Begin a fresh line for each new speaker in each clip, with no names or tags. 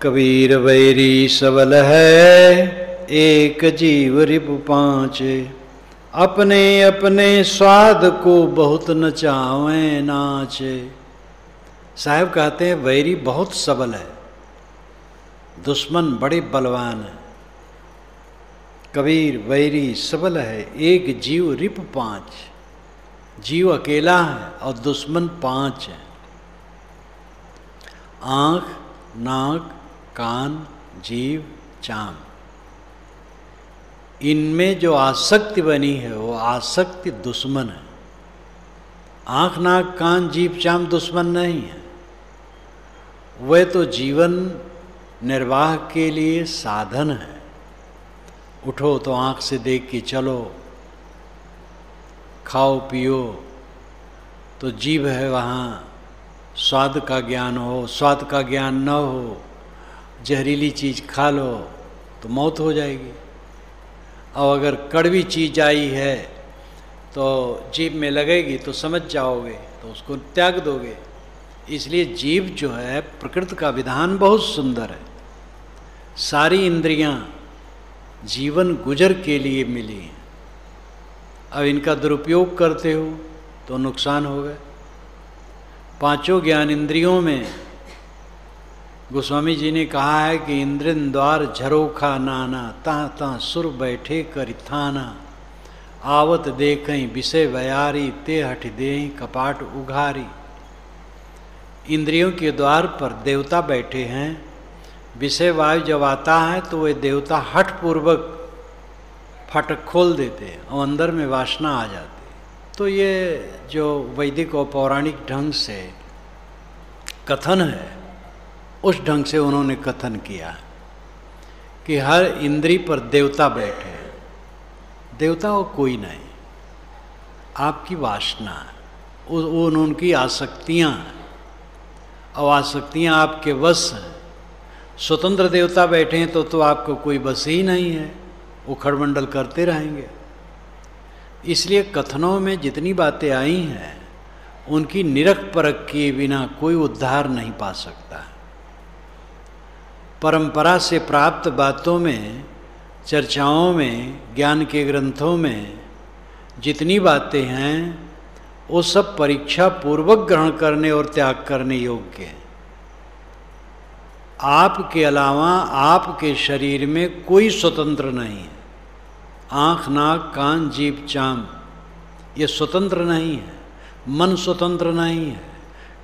कबीर बैरी सबल है, एक जीव रिपु पाँच। अपने अपने स्वाद को बहुत नचावें नाच। साहब कहते हैं वैरी बहुत सबल है, दुश्मन बड़े बलवान है। कबीर वैरी सबल है, एक जीव रिपु पाँच। जीव अकेला है और दुश्मन पांच है। आँख, नाक, कान, जीव, चाम, इनमें जो आसक्ति बनी है वो आसक्ति दुश्मन है। आँख, नाक, कान, जीव, चाम दुश्मन नहीं है, वह तो जीवन निर्वाह के लिए साधन है। उठो तो आँख से देख के चलो, खाओ पियो तो जीभ है वहाँ, स्वाद का ज्ञान हो, स्वाद का ज्ञान न हो, जहरीली चीज़ खा लो तो मौत हो जाएगी। और अगर कड़वी चीज़ आई है तो जीभ में लगेगी तो समझ जाओगे, तो उसको त्याग दोगे। इसलिए जीभ जो है प्रकृति का विधान बहुत सुंदर है। सारी इंद्रियां जीवन गुजर के लिए मिली हैं, अब इनका दुरुपयोग करते हो तो नुकसान होगा। पांचों ज्ञान इंद्रियों में गोस्वामी जी ने कहा है कि इंद्रिन द्वार झरोखा नाना, ता ता सुर बैठे कर थाना। आवत देखई विषय बयारी, ते हठ देहि कपाट उघारी। इंद्रियों के द्वार पर देवता बैठे हैं, विषय वायु जब आता है तो वे देवता हठ पूर्वक फाटक खोल देते हैं और अंदर में वासना आ जाती है। तो ये जो वैदिक और पौराणिक ढंग से कथन है, उस ढंग से उन्होंने कथन किया कि हर इंद्री पर देवता बैठे हैं। देवता वो कोई नहीं, आपकी वासना है, उनकी आसक्तियाँ हैं और आसक्तियाँ आपके वश हैं। स्वतंत्र देवता बैठे हैं तो आपको कोई बस ही नहीं है, वो खड़मंडल करते रहेंगे। इसलिए कथनों में जितनी बातें आई हैं उनकी निरख परख किए बिना कोई उद्धार नहीं पा सकता। परंपरा से प्राप्त बातों में, चर्चाओं में, ज्ञान के ग्रंथों में जितनी बातें हैं वो सब परीक्षा पूर्वक ग्रहण करने और त्याग करने योग्य हैं। आपके अलावा आपके शरीर में कोई स्वतंत्र नहीं है। आँख, नाक, कान, जीभ, चाम ये स्वतंत्र नहीं है। मन स्वतंत्र नहीं है।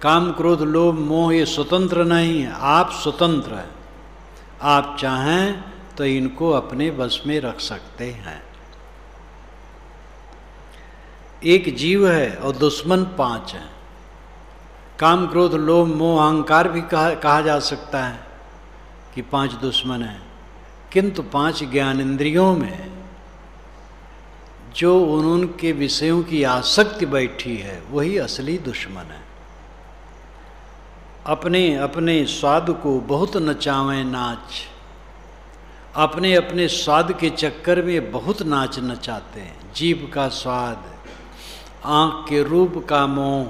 काम, क्रोध, लोभ, मोह ये स्वतंत्र नहीं है। आप स्वतंत्र हैं। आप चाहें तो इनको अपने वश में रख सकते हैं। एक जीव है और दुश्मन पांच हैं। काम, क्रोध, लोभ, मोह, अहंकार भी कहा जा सकता है कि पांच दुश्मन हैं, किंतु पांच ज्ञान इंद्रियों में जो उनके विषयों की आसक्ति बैठी है वही असली दुश्मन है। अपने अपने स्वाद को बहुत नचावें नाच। अपने अपने स्वाद के चक्कर में बहुत नाच नचाते हैं। जीभ का स्वाद, आँख के रूप का मोह,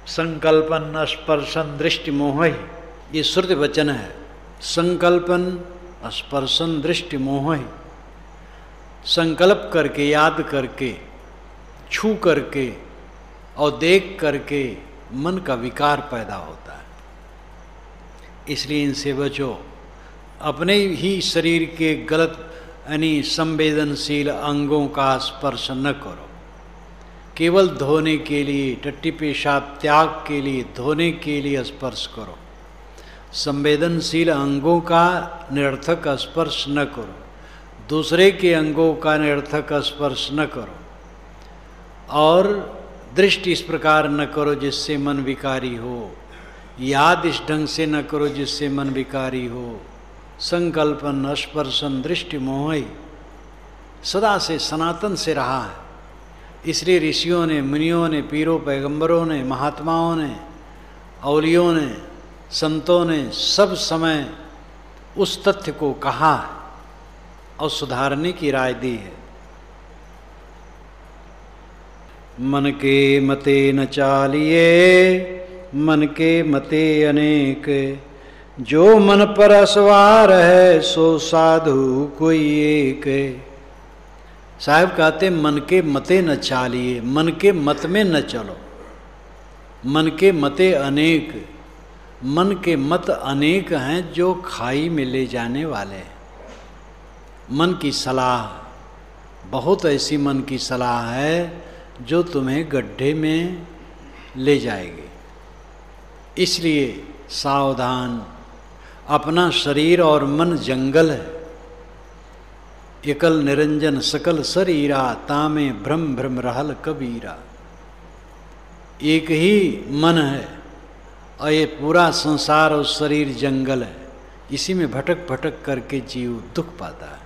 संकल्पन, स्पर्शन, दृष्टि, मोह, ये श्रुति वचन है। संकल्पन, स्पर्शन, दृष्टि, मोह, संकल्प करके, याद करके, छू करके और देख करके मन का विकार पैदा होता है। इसलिए इनसे बचो। अपने ही शरीर के गलत यानी संवेदनशील अंगों का स्पर्श न करो। केवल धोने के लिए, टट्टी पेशाब त्याग के लिए, धोने के लिए स्पर्श करो। संवेदनशील अंगों का निरर्थक स्पर्श न करो। दूसरे के अंगों का निरर्थक स्पर्श न करो। और दृष्टि इस प्रकार न करो जिससे मन विकारी हो। याद इस ढंग से न करो जिससे मन विकारी हो। संकल्पन, स्पर्शन, दृष्टि, मोह सदा से सनातन से रहा है। इसलिए ऋषियों ने, मुनियों ने, पीरों, पैगंबरों ने, महात्माओं ने, औलियों ने, संतों ने सब समय उस तथ्य को कहा है और सुधारने की राय दी है। मन के मते न चालिए, मन के मते अनेक। जो मन पर असवार है सो साधु कोई एक है। साहब कहते मन के मते न चालिए, मन के मत में न चलो। मन के मते अनेक, मन के मत अनेक हैं जो खाई में ले जाने वाले हैं। मन की सलाह, बहुत ऐसी मन की सलाह है जो तुम्हें गड्ढे में ले जाएगी। इसलिए सावधान, अपना शरीर और मन जंगल है। एकल निरंजन सकल शरीरा, तामे भ्रम भ्रम रहल कबीरा। एक ही मन है और ये पूरा संसार और शरीर जंगल है। इसी में भटक भटक करके जीव दुख पाता है।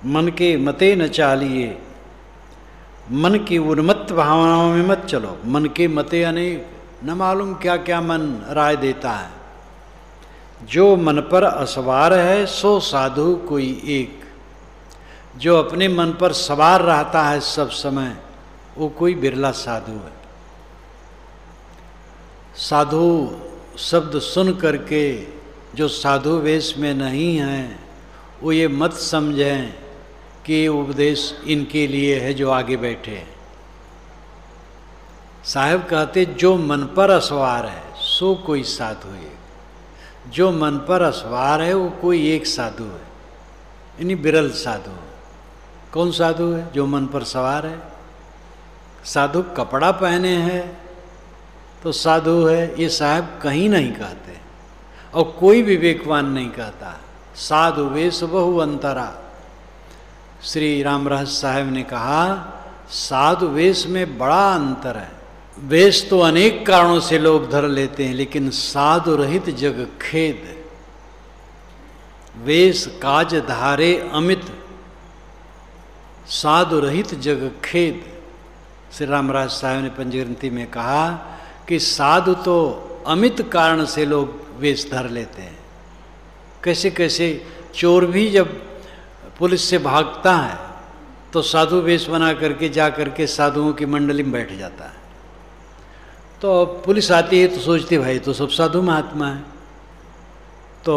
मन के मते न चालिए, मन की उन्मत्त भावनाओं में मत चलो। मन के मते अनेक, न मालूम क्या क्या मन राय देता है। जो मन पर असवार है सो साधु कोई एक। जो अपने मन पर सवार रहता है सब समय, वो कोई बिरला साधु है। साधु शब्द सुन करके जो साधु वेश में नहीं हैं, वो ये मत समझें कि ये उपदेश इनके लिए है जो आगे बैठे हैं। साहब कहते जो मन पर असवार है सो कोई साधु है। जो मन पर असवार है वो कोई एक साधु है, यानी बिरल साधु। कौन साधु है? जो मन पर सवार है। साधु कपड़ा पहने हैं तो साधु है, ये साहब कहीं नहीं कहते और कोई विवेकवान नहीं कहता। साधु वेश बहु अंतरा। श्री राम रहस्य साहब ने कहा साधु वेश में बड़ा अंतर है। वेश तो अनेक कारणों से लोग धर लेते हैं, लेकिन साधु रहित जग खेद। वेश काज धारे अमित, साधु रहित जग खेद। श्री रामराज साहब ने पंचग्रंथी में कहा कि साधु तो अमित कारण से लोग वेश धर लेते हैं। कैसे कैसे चोर भी जब पुलिस से भागता है तो साधु वेश बना करके जा करके साधुओं की मंडली में बैठ जाता है। तो पुलिस आती है तो सोचती भाई तो सब साधु महात्मा है। तो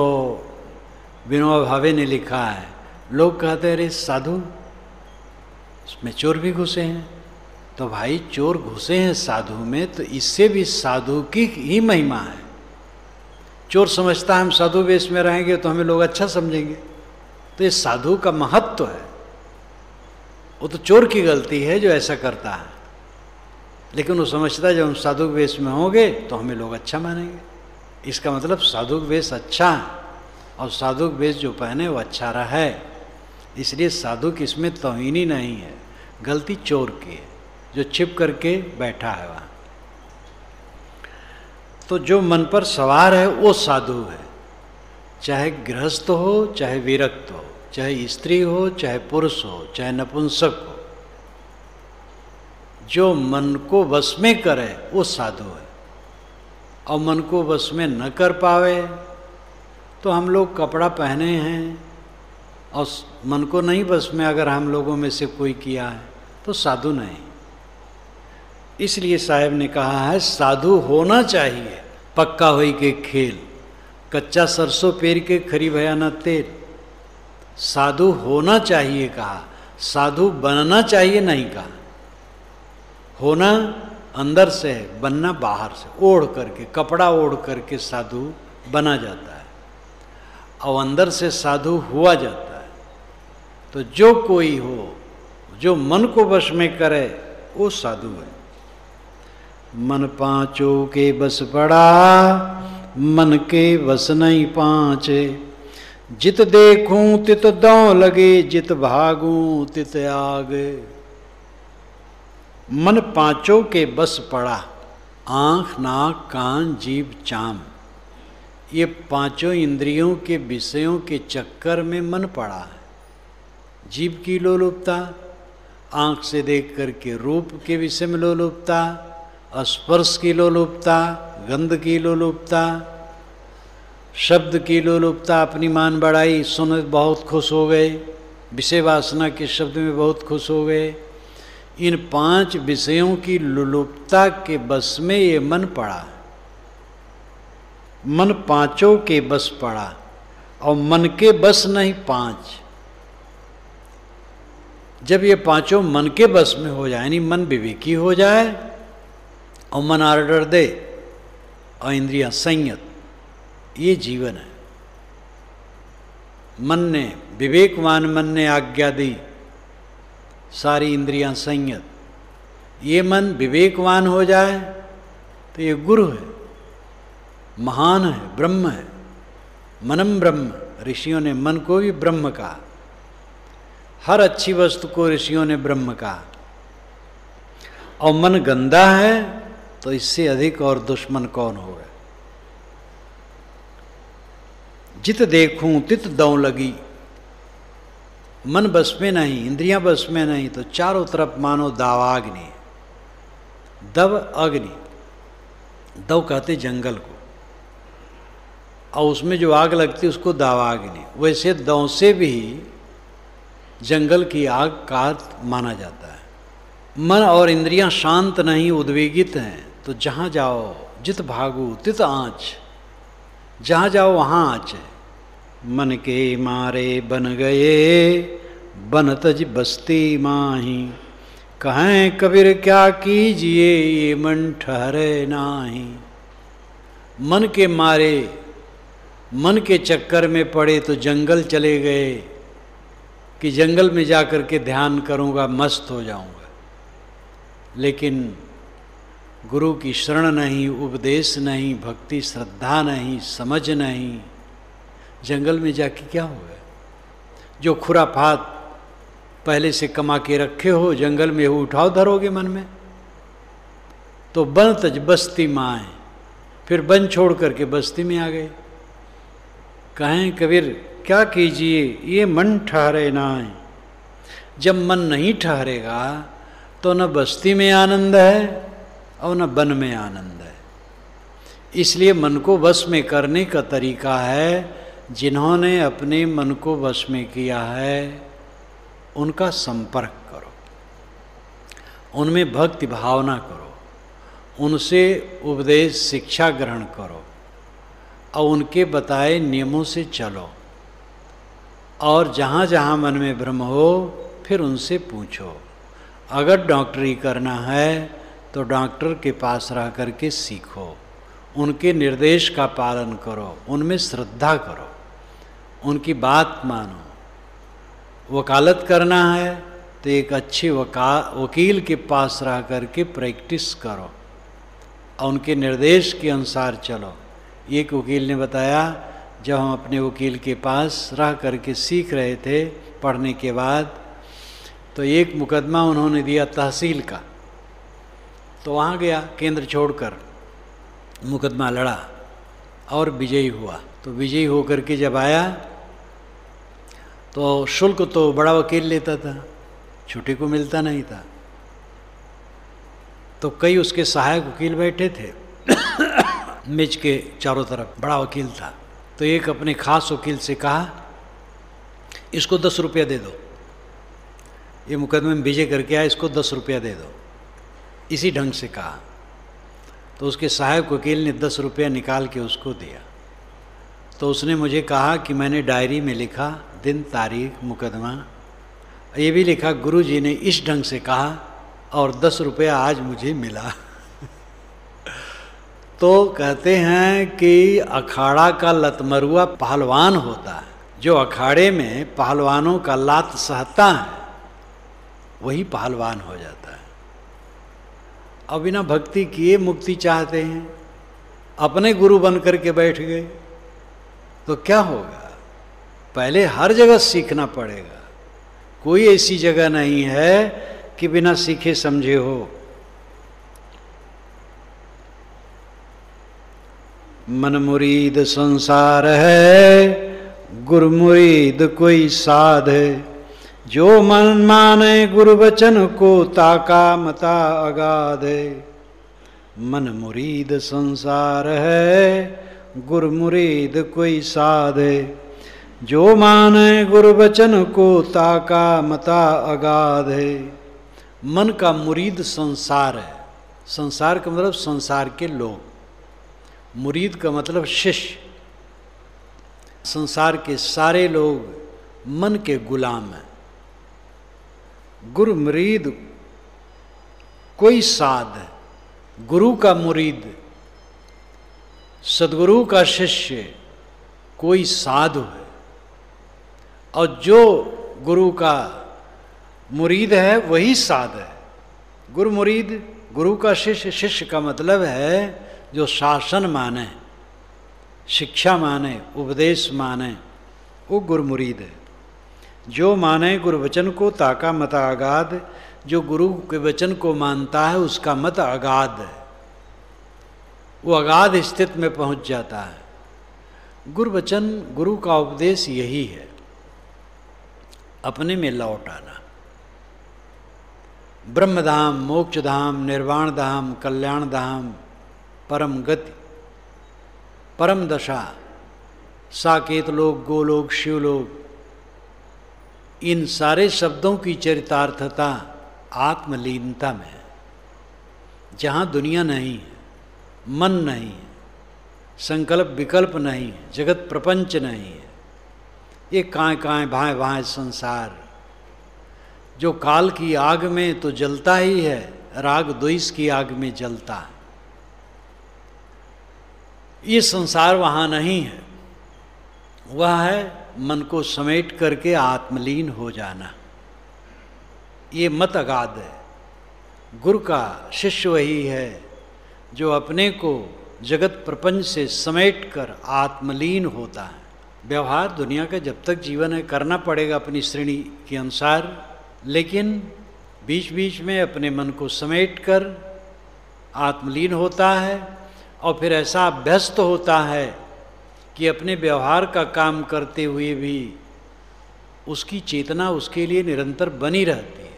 विनोबा भावे ने लिखा है, लोग कहते हैं अरे साधु, इसमें चोर भी घुसे हैं। तो भाई चोर घुसे हैं साधु में तो इससे भी साधु की ही महिमा है। चोर समझता है हम साधु वेश में रहेंगे तो हमें लोग अच्छा समझेंगे, तो ये साधु का महत्व है। वो तो चोर की गलती है जो ऐसा करता है, लेकिन वो समझता है जब हम साधु वेश में होंगे तो हमें लोग अच्छा मानेंगे। इसका मतलब साधु वेश अच्छा है और साधु वेश जो पहने वो अच्छा रहा है। इसलिए साधु की इसमें तौहीनी नहीं है, गलती चोर की है जो छिप करके बैठा है वहाँ। तो जो मन पर सवार है वो साधु है, चाहे गृहस्थ हो, चाहे विरक्त हो, चाहे स्त्री हो, चाहे पुरुष हो, चाहे नपुंसक हो। जो मन को वश में करे वो साधु है। और मन को वश में न कर पावे तो हम लोग कपड़ा पहने हैं और मन को नहीं वश में अगर हम लोगों में से कोई किया है तो साधु नहीं। इसलिए साहब ने कहा है साधु होना चाहिए पक्का होई के खेल, कच्चा सरसों पेर के खरी भया न तेल। साधु होना चाहिए कहा, साधु बनना चाहिए नहीं कहा। होना अंदर से है, बनना बाहर से। ओढ़ करके, कपड़ा ओढ़ करके साधु बना जाता है और अंदर से साधु हुआ जाता है। तो जो कोई हो जो मन को वश में करे वो साधु है। मन पांचों के बस पड़ा, मन के बस नहीं पांचे। जित देखूं तित दौं लगे, जित भागूं तित आगे। मन पांचों के बस पड़ा, आँख नाक कान जीभ चाम, ये पांचों इंद्रियों के विषयों के चक्कर में मन पड़ा है। जीभ की लोलुपता, आँख से देख करके रूप के विषय में लोलुपता, स्पर्श की लोलुपता, गंध की लोलुपता, शब्द की लोलुपता, अपनी मान बढ़ाई, सुन बहुत खुश हो गए, विषय वासना के शब्द में बहुत खुश हो गए। इन पांच विषयों की लोलुपता के बस में ये मन पड़ा। मन पांचों के बस पड़ा, और मन के बस नहीं पांच। जब ये पांचों मन के बस में हो जाए, यानी मन विवेकी हो जाए और मन आर्डर दे और इंद्रियां संयत, ये जीवन है। मन ने, विवेकवान मन ने आज्ञा दी, सारी इंद्रियां संयत। ये मन विवेकवान हो जाए तो ये गुरु है, महान है, ब्रह्म है। मनम ब्रह्म, ऋषियों ने मन को भी ब्रह्म कहा। हर अच्छी वस्तु को ऋषियों ने ब्रह्म कहा। और मन गंदा है तो इससे अधिक और दुश्मन कौन होगा। जित देखूं तित दौं लगी, मन बस में नहीं, इंद्रियां बस में नहीं, तो चारों तरफ मानो दावाग्नि, दव अग्नि, दव कहते जंगल को, और उसमें जो आग लगती है उसको दावाग्नि। वैसे दौ से भी जंगल की आग का माना जाता है। मन और इंद्रियां शांत नहीं, उद्वेगित हैं, तो जहाँ जाओ जित भागू तित आँच, जहाँ जाओ वहाँ आँच है। मन के मारे बन गए बन तज बस्ती माही, कहें कबीर क्या कीजिए ये मन ठहरे नाही। मन के मारे, मन के चक्कर में पड़े तो जंगल चले गए कि जंगल में जाकर के ध्यान करूँगा, मस्त हो जाऊँगा। लेकिन गुरु की शरण नहीं, उपदेश नहीं, भक्ति श्रद्धा नहीं, समझ नहीं, जंगल में जाके क्या होगा। जो खुराफात पहले से कमा के रखे हो जंगल में वो उठाओ धरोगे मन में, तो बन तज बस्ती माए, फिर वन छोड़ करके बस्ती में आ गए। कहें कबीर क्या कीजिए ये मन ठहरे ना है। जब मन नहीं ठहरेगा तो न बस्ती में आनंद है और न वन में आनंद है। इसलिए मन को वश में करने का तरीका है, जिन्होंने अपने मन को वश में किया है उनका संपर्क करो, उनमें भक्ति भावना करो, उनसे उपदेश शिक्षा ग्रहण करो और उनके बताए नियमों से चलो। और जहाँ जहाँ मन में भ्रम हो फिर उनसे पूछो। अगर डॉक्टरी करना है तो डॉक्टर के पास रह करके सीखो, उनके निर्देश का पालन करो, उनमें श्रद्धा करो, उनकी बात मानो। वकालत करना है तो एक अच्छे वकील के पास रह करके प्रैक्टिस करो और उनके निर्देश के अनुसार चलो। एक वकील ने बताया, जब हम अपने वकील के पास रह करके सीख रहे थे पढ़ने के बाद, तो एक मुकदमा उन्होंने दिया तहसील का, तो वहाँ गया केंद्र छोड़कर, मुकदमा लड़ा और विजयी हुआ। तो विजयी होकर के जब आया तो शुल्क तो बड़ा वकील लेता था, छोटे को मिलता नहीं था। तो कई उसके सहायक वकील बैठे थे मेज के चारों तरफ, बड़ा वकील था। तो एक अपने खास वकील से कहा, इसको 10 रुपया दे दो, ये मुकदमे में विजय करके आया, इसको 10 रुपया दे दो। इसी ढंग से कहा। तो उसके सहायक वकील ने 10 रुपया निकाल के उसको दिया। तो उसने मुझे कहा कि मैंने डायरी में लिखा दिन तारीख मुकदमा, ये भी लिखा गुरु जी ने इस ढंग से कहा और 10 रुपया आज मुझे मिला। तो कहते हैं कि अखाड़ा का लतमरुआ पहलवान होता है, जो अखाड़े में पहलवानों का लात सहता है वही पहलवान हो जाता है। अब बिना भक्ति किए मुक्ति चाहते हैं, अपने गुरु बन करके बैठ गए तो क्या होगा। पहले हर जगह सीखना पड़ेगा, कोई ऐसी जगह नहीं है कि बिना सीखे समझे हो। मन मुरीद संसार है गुरु मुरीद कोई साध है, जो मन माने गुरु वचन को ताका मता अगाध है। मन मुरीद संसार है गुरु मुरीद कोई साध है, जो माने गुरु वचन को ताका मता अगाध है। मन का मुरीद संसार है, संसार का मतलब संसार के लोग। मुरीद का मतलब शिष्य। संसार के सारे लोग मन के गुलाम हैं। गुरु मुरीद कोई साध है, गुरु का मुरीद, सदगुरु का शिष्य कोई साधु है। और जो गुरु का मुरीद है वही साध है। गुरु मुरीद, गुरु का शिष्य, शिष्य का मतलब है जो शासन माने, शिक्षा माने, उपदेश माने, वो गुरु मुरीद है। जो माने गुरु वचन को ताका मत अगाध, जो गुरु के वचन को मानता है उसका मत अगाध है, वो अगाध स्थिति में पहुंच जाता है। गुरु वचन, गुरु का उपदेश यही है, अपने में लौट आना। ब्रह्मधाम, मोक्षधाम, निर्वाण धाम, कल्याण धाम, परम गति, परम दशा, साकेत लोक, गोलोक, शिवलोक, इन सारे शब्दों की चरितार्थता आत्मलीनता में है, जहाँ दुनिया नहीं है, मन नहीं है, संकल्प विकल्प नहीं है, जगत प्रपंच नहीं है। ये काएँ भाएँ भाएँ संसार जो काल की आग में तो जलता ही है, राग द्वेष की आग में जलता है। ये संसार वहाँ नहीं है, वह है मन को समेट करके आत्मलीन हो जाना। ये मत अगाध है। गुरु का शिष्य वही है जो अपने को जगत प्रपंच से समेट कर आत्मलीन होता है। व्यवहार दुनिया का जब तक जीवन है करना पड़ेगा अपनी श्रेणी के अनुसार, लेकिन बीच बीच में अपने मन को समेट कर आत्मलीन होता है और फिर ऐसा अभ्यस्त होता है कि अपने व्यवहार का काम करते हुए भी उसकी चेतना उसके लिए निरंतर बनी रहती है।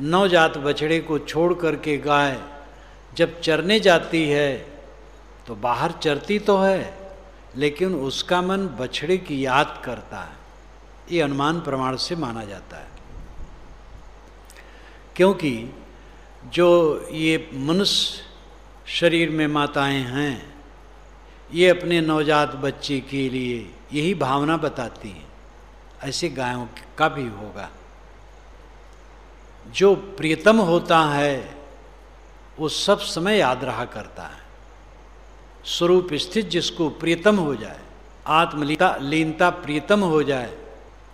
नवजात बछड़े को छोड़ करके गाय जब चरने जाती है तो बाहर चरती तो है, लेकिन उसका मन बछड़े की याद करता है। ये अनुमान प्रमाण से माना जाता है, क्योंकि जो ये मनुष्य शरीर में माताएं हैं, ये अपने नवजात बच्चे के लिए यही भावना बताती हैं। ऐसे गायों का भी होगा। जो प्रियतम होता है वो सब समय याद रहा करता है। स्वरूप स्थित जिसको प्रियतम हो जाए, आत्मलीनता प्रियतम हो जाए,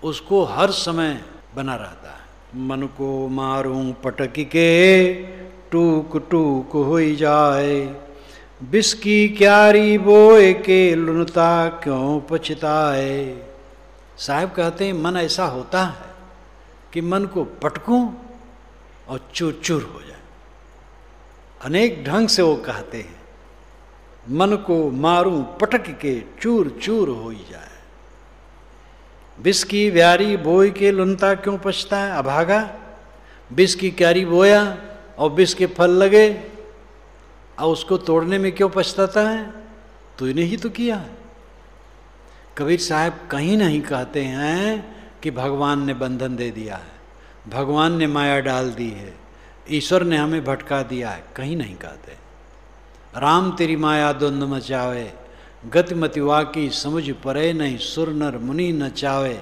उसको हर समय बना रहता है। मन को मारूं पटक के टूक टूक हो जाए, बिस की क्यारी बोए के लुनता क्यों पछताए। साहब कहते हैं मन ऐसा होता है कि मन को पटकूं और चूर चूर हो जाए। अनेक ढंग से वो कहते हैं, मन को मारूं पटक के चूर चूर हो जाए, बिस की व्यारी बोए के लुनता क्यों पछता है। अभागा बिस की क्यारी बोया और बिस के फल लगे और उसको तोड़ने में क्यों पछताता है, तूने ही तो किया है। कबीर साहब कहीं नहीं कहते हैं कि भगवान ने बंधन दे दिया है, भगवान ने माया डाल दी है, ईश्वर ने हमें भटका दिया है, कहीं नहीं कहते। राम तेरी माया द्वंद मचावे, गतिमति वाकी समझ परे नहीं, सुर नर मुनि न चावे।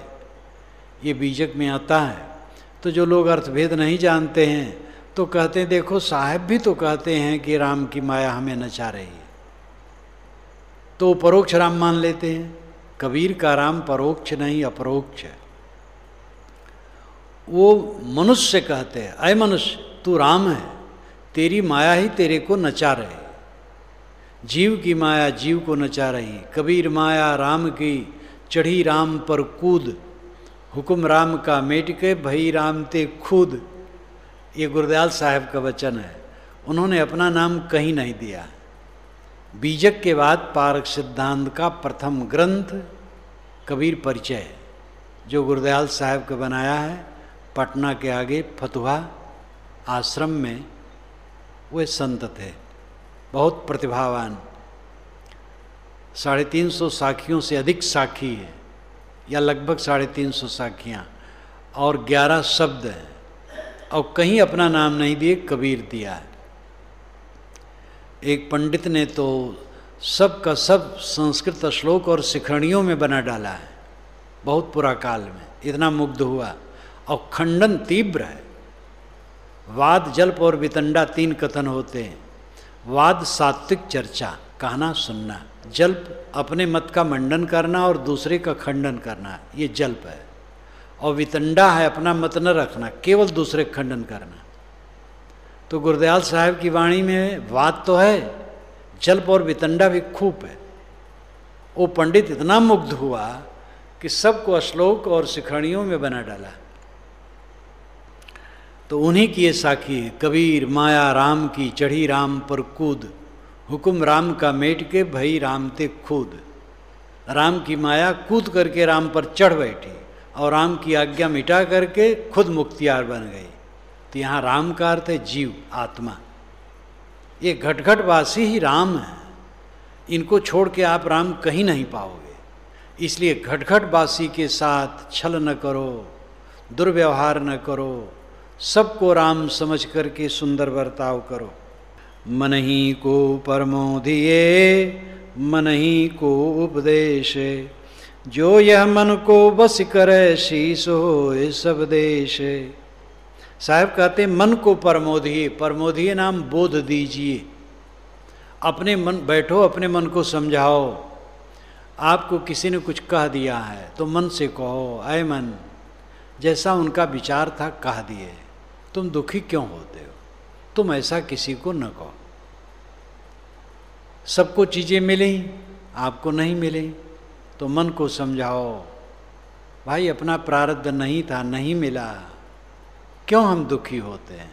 ये बीजक में आता है। तो जो लोग अर्थभेद नहीं जानते हैं तो कहते हैं देखो साहब भी तो कहते हैं कि राम की माया हमें नचा रही है, तो परोक्ष राम मान लेते हैं। कबीर का राम परोक्ष नहीं अपरोक्ष है। वो मनुष्य कहते हैं, अय मनुष्य तू राम है, तेरी माया ही तेरे को नचा रही। जीव की माया जीव को नचा रही। कबीर माया राम की चढ़ी राम पर कूद, हुक्म राम का मेट के भई राम ते खुद। ये गुरदयाल साहब का वचन है। उन्होंने अपना नाम कहीं नहीं दिया। बीजक के बाद पारक सिद्धांत का प्रथम ग्रंथ कबीर परिचय है, जो गुरदयाल साहब का बनाया है पटना के आगे फतुहा आश्रम में। वे संत थे, बहुत प्रतिभावान, 350 साखियों से अधिक साखी है, या लगभग 350 साखियाँ, और 11 शब्द हैं, और कहीं अपना नाम नहीं दिए, कबीर दिया है। एक पंडित ने तो सब का सब संस्कृत श्लोक और शिखरणियों में बना डाला है, बहुत पुरा काल में इतना मुग्ध हुआ। और खंडन तीव्र है। वाद, जल्प और वितंडा 3 कथन होते हैं। वाद सात्विक चर्चा, कहना सुनना। जल्प अपने मत का मंडन करना और दूसरे का खंडन करना, ये जल्प है। और वितंडा है अपना मत न रखना, केवल दूसरे का खंडन करना। तो गुरदयाल साहब की वाणी में वाद तो है, जल्प और वितंडा भी खूब है। वो पंडित इतना मुग्ध हुआ कि सबको श्लोक और शिखरणियों में बना डाला। तो उन्हीं की ये साखी है, कबीर माया राम की चढ़ी राम पर कूद, हुक्म राम का मेट के भई राम ते खुद। राम की माया कूद करके राम पर चढ़ बैठी और राम की आज्ञा मिटा करके खुद मुख्तियार बन गई। तो यहाँ राम का अर्थ है जीव, आत्मा। ये घटघटवासी ही राम है, इनको छोड़ के आप राम कहीं नहीं पाओगे। इसलिए घटघटवासी के साथ छल न करो, दुर्व्यवहार न करो, सबको राम समझ करके सुंदर बर्ताव करो। मन ही को परमोधिये मन ही को उपदेश, जो यह मन को बस करे शीस होए सब देश। साहब कहते मन को परमोधिये, परमोधिये नाम बोध दीजिए। अपने मन बैठो, अपने मन को समझाओ। आपको किसी ने कुछ कह दिया है तो मन से कहो, ऐ मन, जैसा उनका विचार था कह दिए, तुम दुखी क्यों होते हो? तुम ऐसा किसी को न कहो। सबको चीज़ें मिली, आपको नहीं मिली, तो मन को समझाओ, भाई अपना प्रारब्ध नहीं था, नहीं मिला, क्यों हम दुखी होते हैं?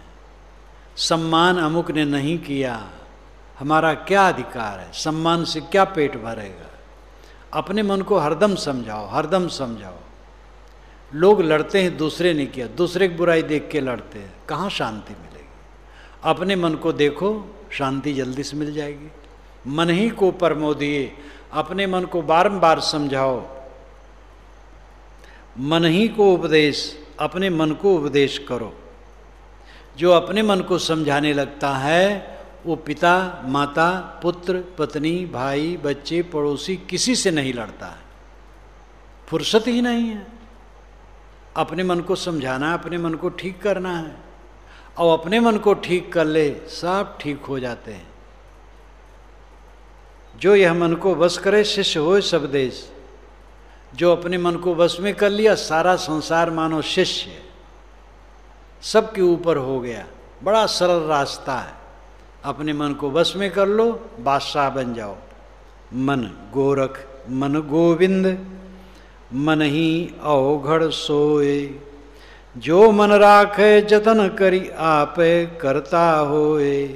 सम्मान अमुक ने नहीं किया, हमारा क्या अधिकार है? सम्मान से क्या पेट भरेगा? अपने मन को हरदम समझाओ, हरदम समझाओ। लोग लड़ते हैं, दूसरे ने किया, दूसरे की बुराई देख के लड़ते हैं, कहाँ शांति मिलेगी? अपने मन को देखो, शांति जल्दी से मिल जाएगी। मन ही को परमोधिये, अपने मन को बारंबार समझाओ। मन ही को उपदेश, अपने मन को उपदेश करो। जो अपने मन को समझाने लगता है वो पिता, माता, पुत्र, पत्नी, भाई, बच्चे, पड़ोसी किसी से नहीं लड़ता है, फुर्सत ही नहीं है। अपने मन को समझाना, अपने मन को ठीक करना है, और अपने मन को ठीक कर ले सब ठीक हो जाते हैं। जो यह मन को वश करे शिष्य होए सब देश। जो अपने मन को वश में कर लिया, सारा संसार मानो शिष्य है, सबके ऊपर हो गया। बड़ा सरल रास्ता है, अपने मन को वश में कर लो, बादशाह बन जाओ। मन गोरख मन गोविंद, मन ही अवघड़ सोए, जो मन राखे जतन करी आपे करता होए।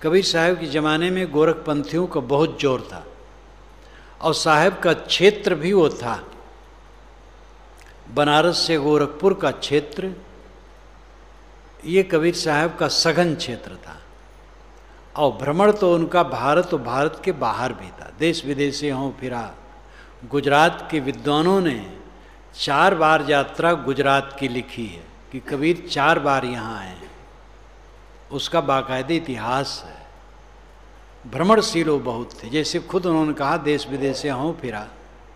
कबीर साहब के ज़माने में गोरखपंथियों का बहुत जोर था, और साहब का क्षेत्र भी वो था। बनारस से गोरखपुर का क्षेत्र, ये कबीर साहब का सघन क्षेत्र था। और भ्रमण तो उनका भारत और भारत के बाहर भी था, देश विदेश से हों फिरा। गुजरात के विद्वानों ने 4 बार यात्रा गुजरात की लिखी है कि कबीर 4 बार यहाँ आए हैं, उसका बाकायदे इतिहास है। भ्रमणशील वो बहुत थे, जैसे खुद उन्होंने कहा देश विदेश से हों फिरा,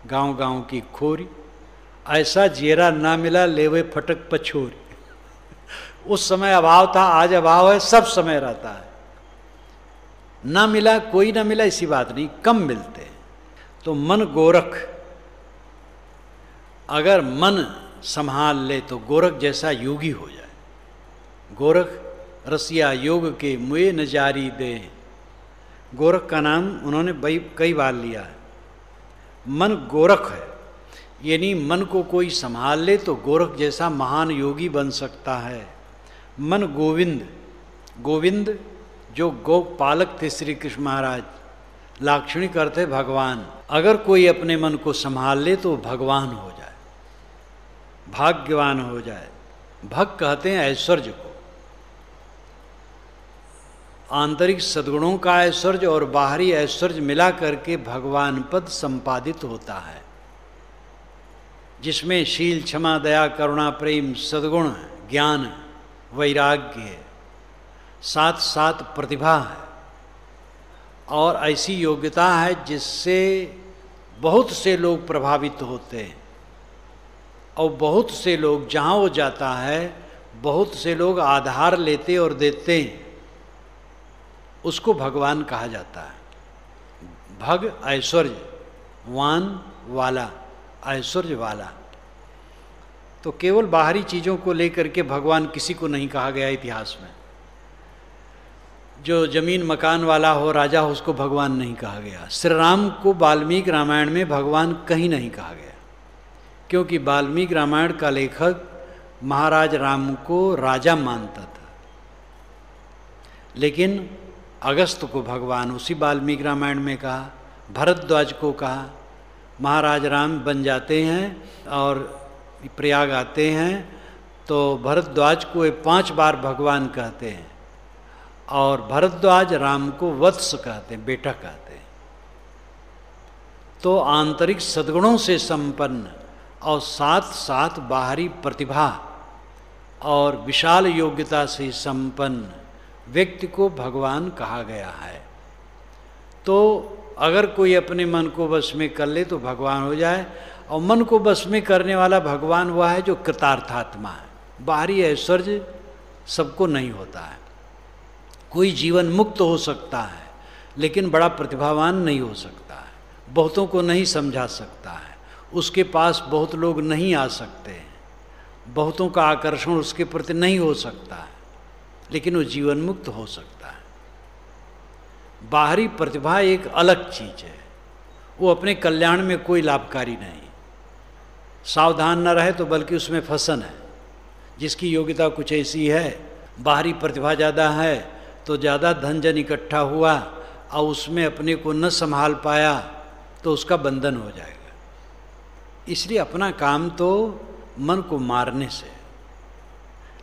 गांव गांव की खोरी, ऐसा जेरा ना मिला लेवे फटक पछोरी। उस समय अभाव था, आज अभाव है, सब समय रहता है। ना मिला, कोई ना मिला ऐसी बात नहीं, कम मिलते हैं। तो मन गोरख, अगर मन संभाल ले तो गोरख जैसा योगी हो जाए। गोरख रसिया योग के मुए न जारी दे, गोरख का नाम उन्होंने कई बार लिया है। मन गोरख है, यानी मन को कोई संभाल ले तो गोरख जैसा महान योगी बन सकता है। मन गोविंद, गोविंद जो गोपालक थे श्री कृष्ण महाराज, लाक्षणिक अर्थ है भगवान। अगर कोई अपने मन को संभाल ले तो भगवान हो जाए, भाग्यवान हो जाए। भक्त कहते हैं ऐश्वर्य को, आंतरिक सद्गुणों का ऐश्वर्य और बाहरी ऐश्वर्य मिला करके भगवान पद संपादित होता है, जिसमें शील, क्षमा, दया, करुणा, प्रेम, सद्गुण, ज्ञान, वैराग्य है, साथ साथ प्रतिभा है, और ऐसी योग्यता है जिससे बहुत से लोग प्रभावित होते हैं, और बहुत से लोग जहाँ वो जाता है बहुत से लोग आधार लेते और देते हैं, उसको भगवान कहा जाता है। भग ऐश्वर्यवान वाला, ऐश्वर्य वाला। तो केवल बाहरी चीज़ों को लेकर के भगवान किसी को नहीं कहा गया इतिहास में। जो जमीन मकान वाला हो, राजा हो, उसको भगवान नहीं कहा गया। श्री राम को वाल्मीकि रामायण में भगवान कहीं नहीं कहा गया, क्योंकि वाल्मीकि रामायण का लेखक महाराज राम को राजा मानता था। लेकिन अगस्त को भगवान उसी वाल्मीकि रामायण में कहा, भरद्वाज को कहा। महाराज राम बन जाते हैं और प्रयाग आते हैं, तो भरद्वाज को 5 बार भगवान कहते हैं, और भरद्वाज राम को वत्स कहते हैं, बेटा कहते हैं। तो आंतरिक सद्गुणों से संपन्न और साथ साथ बाहरी प्रतिभा और विशाल योग्यता से संपन्न व्यक्ति को भगवान कहा गया है। तो अगर कोई अपने मन को वश में कर ले तो भगवान हो जाए, और मन को वश में करने वाला भगवान वह है जो कृतार्थात्मा है। बाहरी ऐश्वर्य सबको नहीं होता है। कोई जीवन मुक्त हो सकता है लेकिन बड़ा प्रतिभावान नहीं हो सकता है, बहुतों को नहीं समझा सकता है, उसके पास बहुत लोग नहीं आ सकते हैं, बहुतों का आकर्षण उसके प्रति नहीं हो सकता है, लेकिन वो जीवन मुक्त हो सकता है। बाहरी प्रतिभा एक अलग चीज है, वो अपने कल्याण में कोई लाभकारी नहीं। सावधान न रहे तो बल्कि उसमें फंसन है। जिसकी योग्यता कुछ ऐसी है, बाहरी प्रतिभा ज़्यादा है, तो ज़्यादा धन जन इकट्ठा हुआ और उसमें अपने को न संभाल पाया तो उसका बंधन हो जाएगा। इसलिए अपना काम तो मन को मारने से।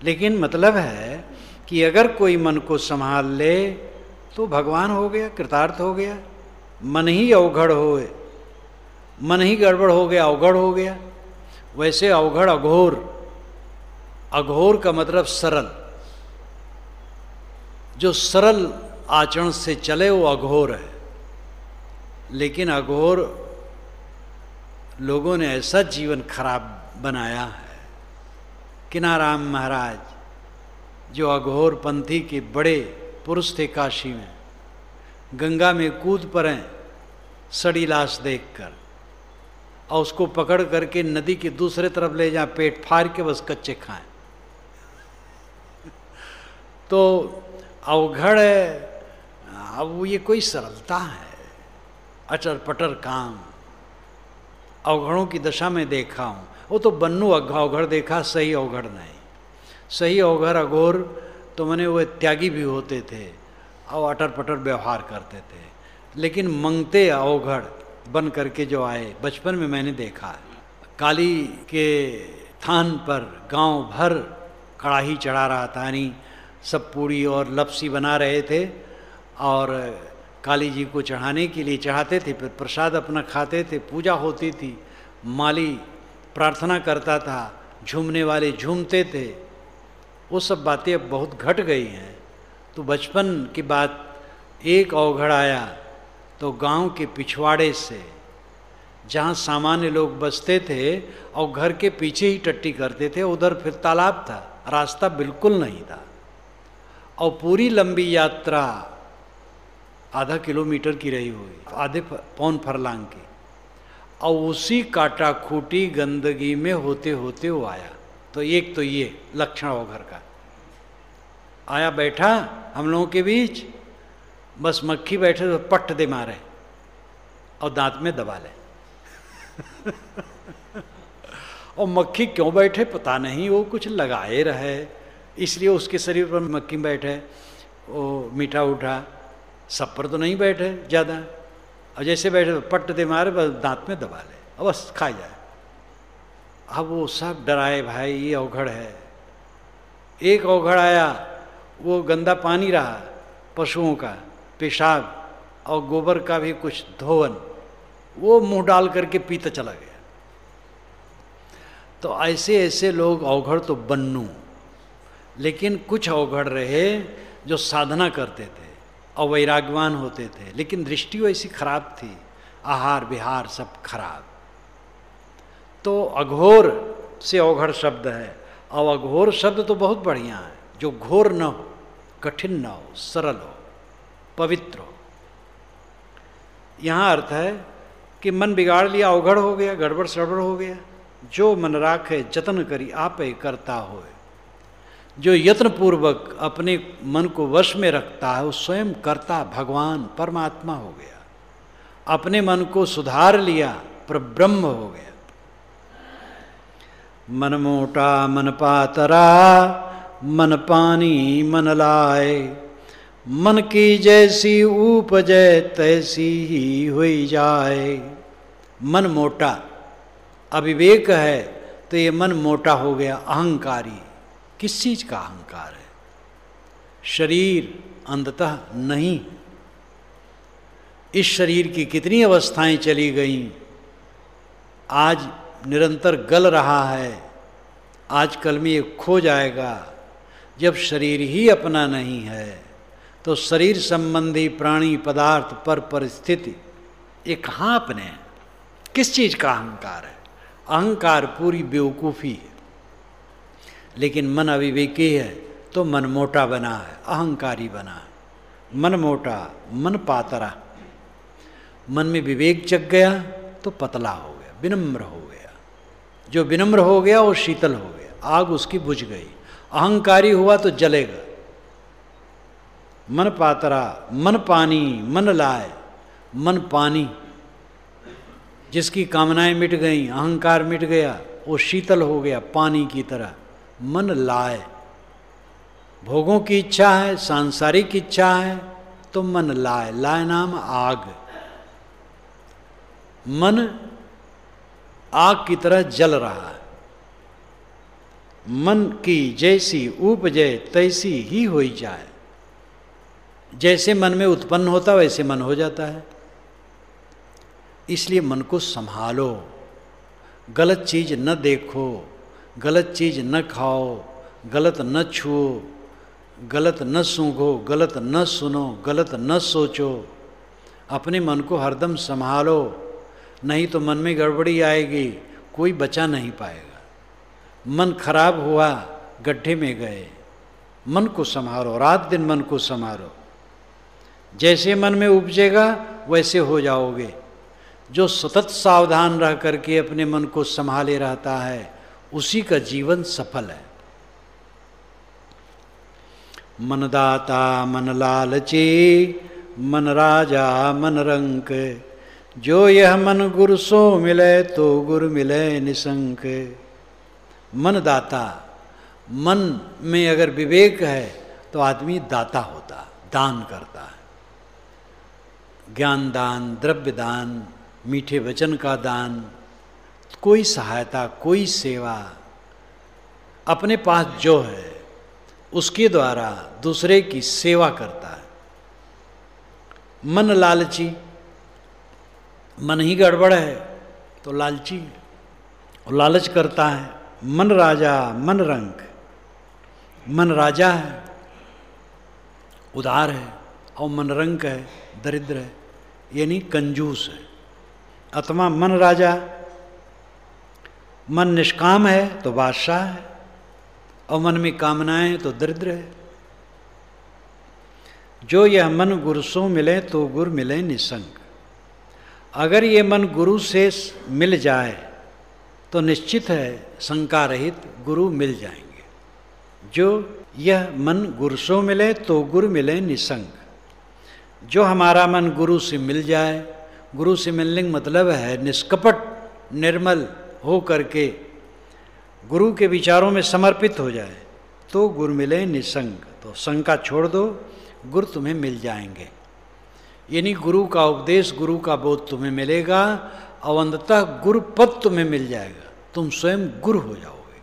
लेकिन मतलब है कि अगर कोई मन को संभाल ले तो भगवान हो गया, कृतार्थ हो गया। मन ही अवघड़ होए, मन ही गड़बड़ हो गया, अवघड़ हो गया। वैसे अवघड़ अघोर, अघोर का मतलब सरल। जो सरल आचरण से चले वो अघोर है। लेकिन अघोर लोगों ने ऐसा जीवन खराब बनाया है। किनाराम महाराज जो अघोर पंथी के बड़े पुरुष थे, काशी में गंगा में कूद पड़े सड़ी लाश देखकर, और उसको पकड़ करके नदी के दूसरे तरफ ले जाए, पेट फाड़ के बस कच्चे खाएं। तो अवघड़ है। अब ये कोई सरलता है? अटर पटर काम अवघड़ों की दशा में देखा हूँ। वो तो बन्नू अवघड़ देखा, सही अवघड़ नहीं। सही अवघड़ अघोर तो मैंने वो त्यागी भी होते थे और अटर पटर व्यवहार करते थे, लेकिन मंगते अवघड़ बन करके जो आए, बचपन में मैंने देखा है। काली के थान पर गांव भर कड़ाही चढ़ा रहा था, यानी सब पूड़ी और लपसी बना रहे थे और काली जी को चढ़ाने के लिए चढ़ाते थे, फिर प्रसाद अपना खाते थे, पूजा होती थी, माली प्रार्थना करता था, झूमने वाले झूमते थे। वो सब बातें अब बहुत घट गई हैं। तो बचपन की बात, एक अवघड़ आया तो गांव के पिछवाड़े से, जहाँ सामान्य लोग बसते थे और घर के पीछे ही टट्टी करते थे, उधर फिर तालाब था, रास्ता बिल्कुल नहीं था, और पूरी लंबी यात्रा आधा किलोमीटर की रही हुई, आधे पौन फरलांग की, और उसी काटा खूटी गंदगी में होते होते वो आया। तो एक तो ये लक्षण हो घर का। आया, बैठा हम लोगों के बीच, बस मक्खी बैठे तो पट्ट दे मारे और दांत में दबा ले। और मक्खी क्यों बैठे पता नहीं, वो कुछ लगाए रहे, इसलिए उसके शरीर पर मक्खी बैठे। वो मीठा उठा, सब पर तो नहीं बैठे ज़्यादा, और जैसे बैठे तो पट्ट दे मारे, बस दांत में दबा ले और बस खा जाए। अब वो सब डराए, भाई ये अवघड़ है। एक अवघड़ आया, वो गंदा पानी रहा, पशुओं का पेशाब और गोबर का भी कुछ धोवन, वो मुंह डाल करके पीता चला गया। तो ऐसे ऐसे लोग अवघड़ तो बन्नू। लेकिन कुछ अवघड़ रहे जो साधना करते थे, और वैराग्यवान होते थे, लेकिन दृष्टि वैसी खराब थी, आहार विहार सब खराब। तो अघोर से अवघड़ शब्द है, और अघोर शब्द तो बहुत बढ़िया है, जो घोर न हो, कठिन न हो, सरल हो, पवित्र हो। यहाँ अर्थ है कि मन बिगाड़ लिया, अवघड़ हो गया, गड़बड़ सड़बड़ हो गया। जो मन राखे जतन करी आपे करता होए, जो यत्न पूर्वक अपने मन को वश में रखता है वो स्वयं करता भगवान परमात्मा हो गया। अपने मन को सुधार लिया, परब्रह्म हो गया। मन मोटा मन पातरा, मन पानी मन लाए, मन की जैसी उपजै तैसी ही हुई जाए। मन मोटा, अविवेक है तो ये मन मोटा हो गया, अहंकारी। किस चीज का अहंकार है? शरीर अंततः नहीं। इस शरीर की कितनी अवस्थाएं चली गईं, आज निरंतर गल रहा है, आज कल में ये खो जाएगा। जब शरीर ही अपना नहीं है तो शरीर संबंधी प्राणी पदार्थ पर परिस्थिति ये कहाँ अपने हैं? किस चीज का अहंकार है? अहंकार पूरी बेवकूफ़ी है। लेकिन मन अविवेकी है तो मन मोटा बना है, अहंकारी बना है। मन मोटा मन पातरा, मन में विवेक जग गया तो पतला हो गया, विनम्र हो गया। जो विनम्र हो गया वो शीतल हो गया, आग उसकी बुझ गई। अहंकारी हुआ तो जलेगा। मन पातरा मन पानी मन लाए, मन पानी, जिसकी कामनाएं मिट गईं, अहंकार मिट गया, वो शीतल हो गया पानी की तरह। मन लाए, भोगों की इच्छा है, सांसारिक इच्छा है तो मन लाए, लाए नाम आग। मन आग की तरह जल रहा है। मन की जैसी उपजे तैसी ही होई जाए। जैसे मन में उत्पन्न होता वैसे मन हो जाता है। इसलिए मन को संभालो, गलत चीज न देखो, गलत चीज न खाओ, गलत न छुओ, गलत न सूंघो, गलत न सुनो, गलत न सोचो। अपने मन को हरदम संभालो, नहीं तो मन में गड़बड़ी आएगी, कोई बचा नहीं पाएगा। मन खराब हुआ, गड्ढे में गए। मन को संभालो, रात दिन मन को संभालो। जैसे मन में उपजेगा वैसे हो जाओगे। जो सतत सावधान रह करके अपने मन को संभाले रहता है उसी का जीवन सफल है। मन दाता मन लालची, मन राजा मन रंक, जो यह मन गुरु सो मिले तो गुरु मिले निसंक। मन दाता, मन में अगर विवेक है तो आदमी दाता होता, दान करता है। ज्ञान दान, द्रव्य दान, मीठे वचन का दान, कोई सहायता, कोई सेवा, अपने पास जो है उसके द्वारा दूसरे की सेवा करता है। मन लालची, मन ही गड़बड़ है तो लालची है, वो लालच करता है। मन राजा मन रंक, मन राजा है, उदार है, और मन रंक है, दरिद्र है, यानी कंजूस है। आत्मा मन राजा, मन निष्काम है तो बादशाह है, और मन में कामनाएं हैं तो दरिद्र है। जो यह मन गुरु सो मिले तो गुरु मिले निसंग। अगर ये मन गुरु से मिल जाए तो निश्चित है शंका रहित गुरु मिल जाएंगे। जो यह मन गुरु सो मिले तो गुरु मिले निसंग। जो हमारा मन गुरु से मिल जाए, गुरु से मिलने का मतलब है निष्कपट निर्मल हो करके गुरु के विचारों में समर्पित हो जाए तो गुरु मिले निसंग। तो शंका छोड़ दो, गुरु तुम्हें मिल जाएंगे। यानी गुरु का उपदेश, गुरु का बोध तुम्हें मिलेगा और अंततः गुरु पद तुम्हें मिल जाएगा। तुम स्वयं गुरु हो जाओगे।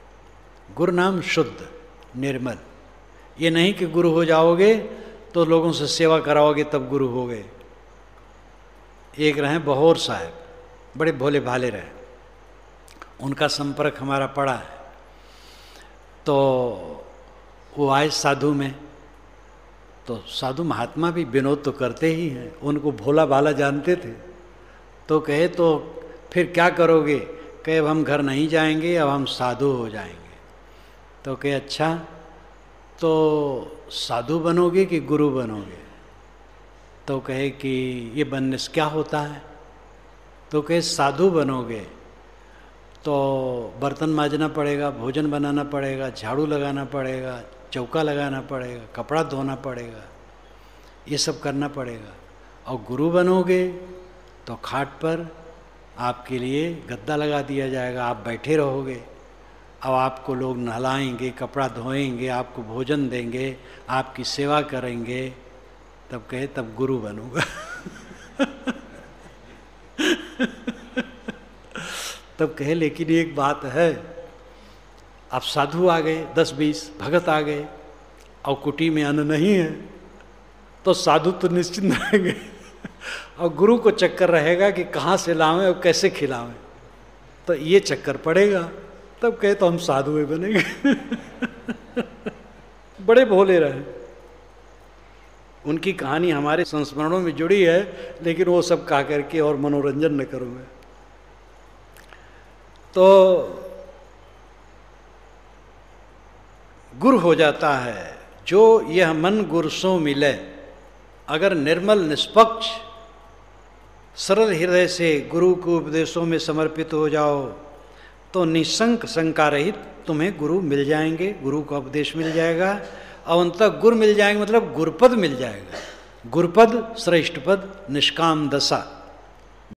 गुरु नाम शुद्ध निर्मल। ये नहीं कि गुरु हो जाओगे तो लोगों से सेवा कराओगे तब गुरु हो गए। एक रहे बहोर साहब, बड़े भोले भाले रहे, उनका संपर्क हमारा पड़ा है। तो वो आए साधु में, तो तो साधु महात्मा भी विनोद तो करते ही हैं, उनको भोला भाला जानते थे। तो कहे तो फिर क्या करोगे? कहे अब हम घर नहीं जाएंगे, अब हम साधु हो जाएंगे। तो कहे अच्छा, तो साधु बनोगे कि गुरु बनोगे? तो कहे कि ये बनने से क्या होता है? तो कहे साधु बनोगे तो बर्तन मांजना पड़ेगा, भोजन बनाना पड़ेगा, झाड़ू लगाना पड़ेगा, चौका लगाना पड़ेगा, कपड़ा धोना पड़ेगा, ये सब करना पड़ेगा। और गुरु बनोगे तो खाट पर आपके लिए गद्दा लगा दिया जाएगा, आप बैठे रहोगे। अब आपको लोग नहलाएंगे, कपड़ा धोएंगे, आपको भोजन देंगे, आपकी सेवा करेंगे। तब कहे तब गुरु बनूंगा। तब कहे लेकिन एक बात है, अब साधु आ गए, 10-20 भगत आ गए और कुटी में अन्न नहीं है, तो साधु तो निश्चिंत रहेंगे और गुरु को चक्कर रहेगा कि कहाँ से लावें और कैसे खिलावें, तो ये चक्कर पड़ेगा। तब कहे तो हम साधु ही बनेंगे। बड़े भोले रहे। उनकी कहानी हमारे संस्मरणों में जुड़ी है, लेकिन वो सब कहा करके और मनोरंजन न करूँगा। तो गुरु हो जाता है जो यह मन गुरु सो मिले। अगर निर्मल निष्पक्ष सरल हृदय से गुरु के उपदेशों में समर्पित हो जाओ तो निशंक शंका रहित तुम्हें गुरु मिल जाएंगे, गुरु का उपदेश मिल जाएगा और अंत गुरु मिल जाएंगे, मतलब गुरुपद मिल जाएगा। गुरुपद श्रेष्ठ पद, निष्काम दशा।